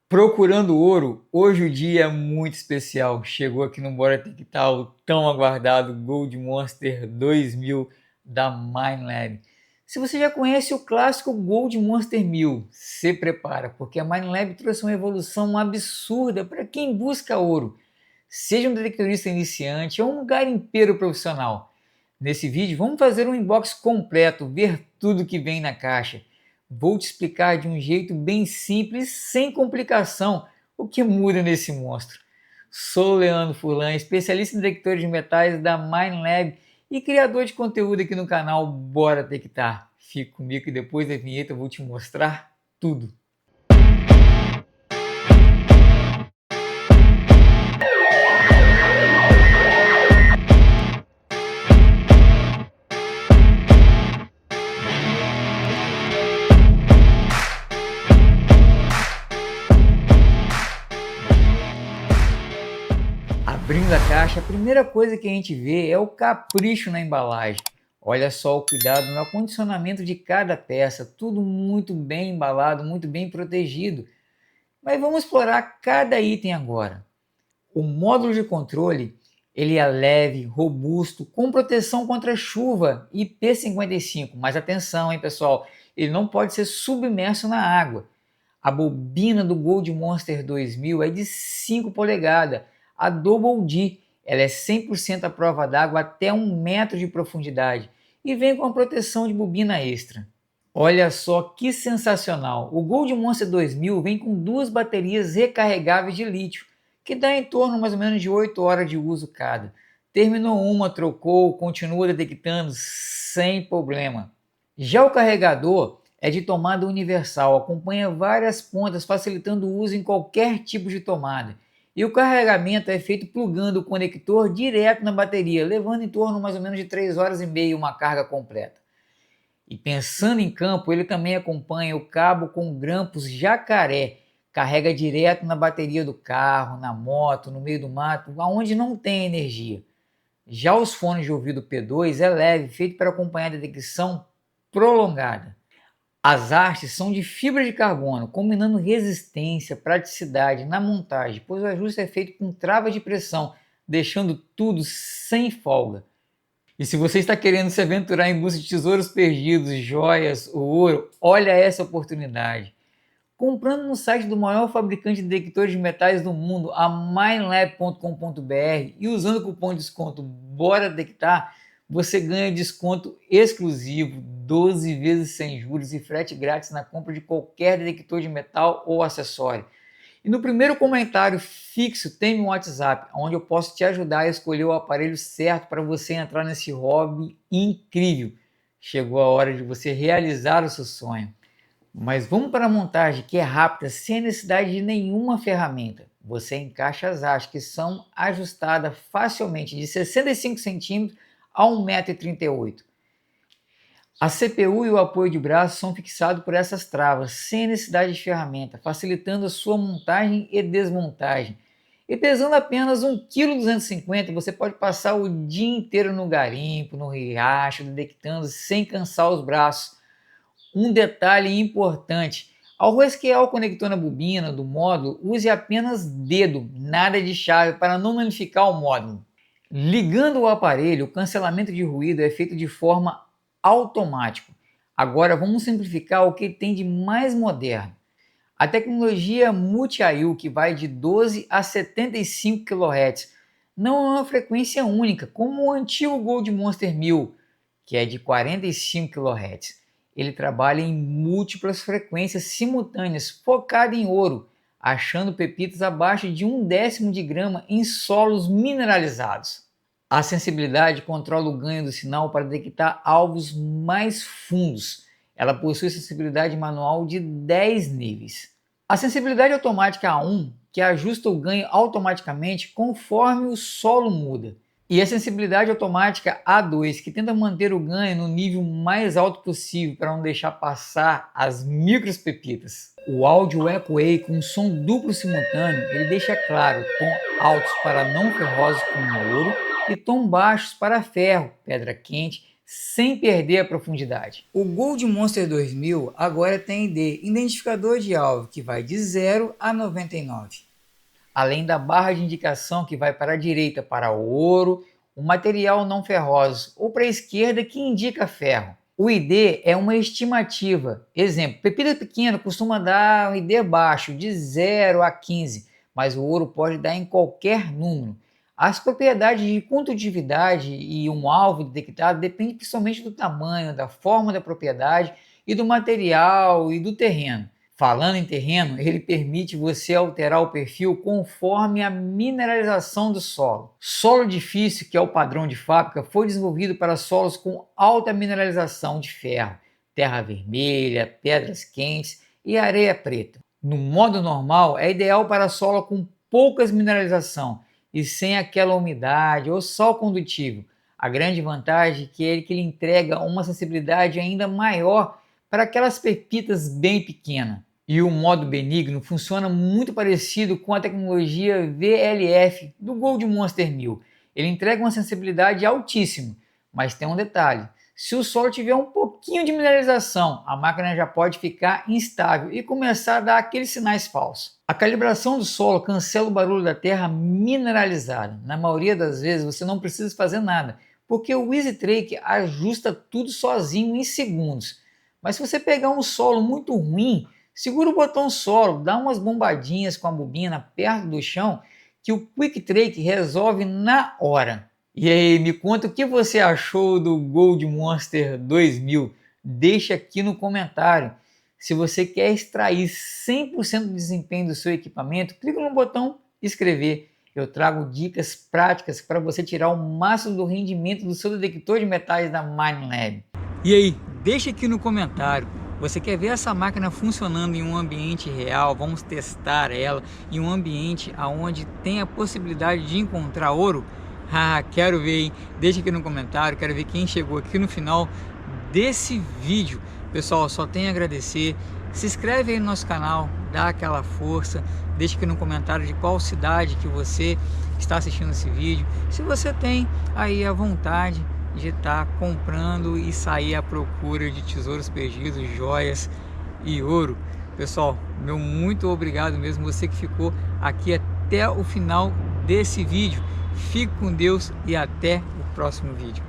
Procurando ouro, hoje o dia é muito especial. Chegou aqui no Bora Tectal o tão aguardado Gold Monster 2000 da Minelab. Se você já conhece o clássico Gold Monster 1000, se prepara, porque a Minelab trouxe uma evolução absurda para quem busca ouro, seja um detectorista iniciante ou um garimpeiro profissional. Nesse vídeo vamos fazer um unbox completo, ver tudo que vem na caixa. Vou te explicar de um jeito bem simples, sem complicação, o que muda nesse monstro. Sou Leandro Furlan, especialista em detectores de metais da Minelab e criador de conteúdo aqui no canal Bora Detectar. Fique comigo que depois da vinheta eu vou te mostrar tudo. Abrindo a caixa, a primeira coisa que a gente vê é o capricho na embalagem. Olha só o cuidado no acondicionamento de cada peça, tudo muito bem embalado, muito bem protegido. Mas vamos explorar cada item agora. O módulo de controle, ele é leve, robusto, com proteção contra chuva IP55. Mas atenção, hein, pessoal, ele não pode ser submerso na água. A bobina do Gold Monster 2000 é de 5 polegadas, a Double D. Ela é 100% à prova d'água até 1 metro de profundidade e vem com a proteção de bobina extra. Olha só que sensacional! O Gold Monster 2000 vem com duas baterias recarregáveis de lítio, que dá em torno mais ou menos de 8 horas de uso cada. Terminou uma, trocou, continua detectando sem problema. Já o carregador é de tomada universal, acompanha várias pontas, facilitando o uso em qualquer tipo de tomada. E o carregamento é feito plugando o conector direto na bateria, levando em torno mais ou menos de 3 horas e meia uma carga completa. E pensando em campo, ele também acompanha o cabo com grampos jacaré, carrega direto na bateria do carro, na moto, no meio do mato, aonde não tem energia. Já os fones de ouvido P2 é leve, feito para acompanhar a detecção prolongada. As hastes são de fibra de carbono, combinando resistência, praticidade na montagem, pois o ajuste é feito com trava de pressão, deixando tudo sem folga. E se você está querendo se aventurar em busca de tesouros perdidos, joias ou ouro, olha essa oportunidade. Comprando no site do maior fabricante de detectores de metais do mundo, a minelab.com.br, e usando o cupom de desconto Bora Detectar, você ganha desconto exclusivo, 12 vezes sem juros e frete grátis na compra de qualquer detector de metal ou acessório. E no primeiro comentário fixo tem um WhatsApp, onde eu posso te ajudar a escolher o aparelho certo para você entrar nesse hobby incrível. Chegou a hora de você realizar o seu sonho. Mas vamos para a montagem, que é rápida, sem necessidade de nenhuma ferramenta. Você encaixa as hastes, que são ajustadas facilmente de 65 centímetros a 1,38 m. A CPU e o apoio de braço são fixados por essas travas, sem necessidade de ferramenta, facilitando a sua montagem e desmontagem. E pesando apenas 1,250 kg, você pode passar o dia inteiro no garimpo, no riacho, detectando sem cansar os braços. Um detalhe importante: ao rosquear o conector na bobina do módulo, use apenas dedo, nada de chave, para não danificar o módulo. Ligando o aparelho, o cancelamento de ruído é feito de forma automática. Agora vamos simplificar o que tem de mais moderno. A tecnologia Multi-IU, que vai de 12 a 75 kHz, não é uma frequência única, como o antigo Gold Monster 1000, que é de 45 kHz. Ele trabalha em múltiplas frequências simultâneas, focado em ouro, achando pepitas abaixo de 1/10 de grama em solos mineralizados. A sensibilidade controla o ganho do sinal para detectar alvos mais fundos. Ela possui sensibilidade manual de 10 níveis. A sensibilidade automática A1, que ajusta o ganho automaticamente conforme o solo muda. E a sensibilidade automática A2, que tenta manter o ganho no nível mais alto possível para não deixar passar as micros pepitas. O áudio Echo-Way com som duplo simultâneo, ele deixa claro tom altos para não ferrosos como ouro e tom baixos para ferro, pedra quente, sem perder a profundidade. O Gold Monster 2000 agora tem ID, identificador de alvo, que vai de 0 a 99. Além da barra de indicação que vai para a direita para o ouro, o material não ferroso, ou para a esquerda que indica ferro. O ID é uma estimativa. Exemplo, pepita pequena costuma dar um ID baixo, de 0 a 15, mas o ouro pode dar em qualquer número. As propriedades de condutividade e um alvo detectado dependem principalmente do tamanho, da forma da propriedade e do material e do terreno. Falando em terreno, ele permite você alterar o perfil conforme a mineralização do solo. Solo difícil, que é o padrão de fábrica, foi desenvolvido para solos com alta mineralização de ferro, terra vermelha, pedras quentes e areia preta. No modo normal, é ideal para solo com poucas mineralização e sem aquela umidade ou sal condutivo. A grande vantagem é que ele entrega uma sensibilidade ainda maior para aquelas pepitas bem pequenas. E o modo benigno funciona muito parecido com a tecnologia VLF do Gold Monster 1000. Ele entrega uma sensibilidade altíssima, mas tem um detalhe: se o solo tiver um pouquinho de mineralização, a máquina já pode ficar instável e começar a dar aqueles sinais falsos. A calibração do solo cancela o barulho da terra mineralizada. Na maioria das vezes você não precisa fazer nada, porque o EasyTrake ajusta tudo sozinho em segundos. Mas se você pegar um solo muito ruim, segura o botão solo, dá umas bombadinhas com a bobina perto do chão, que o QuickTrake resolve na hora. E aí, me conta o que você achou do Gold Monster 2000? Deixa aqui no comentário. Se você quer extrair 100% do desempenho do seu equipamento, clica no botão inscrever. Eu trago dicas práticas para você tirar o máximo do rendimento do seu detector de metais da Minelab. E aí, deixa aqui no comentário. Você quer ver essa máquina funcionando em um ambiente real? Vamos testar ela em um ambiente onde tem a possibilidade de encontrar ouro? Ah, quero ver, hein? Deixa aqui no comentário, quero ver quem chegou aqui no final desse vídeo. Pessoal, só tenho a agradecer. Se inscreve aí no nosso canal, dá aquela força, deixa aqui no comentário de qual cidade que você está assistindo esse vídeo. Se você tem aí a vontade de estar comprando e sair à procura de tesouros perdidos, joias e ouro. Pessoal, meu muito obrigado mesmo, você que ficou aqui até o final desse vídeo. Fique com Deus e até o próximo vídeo.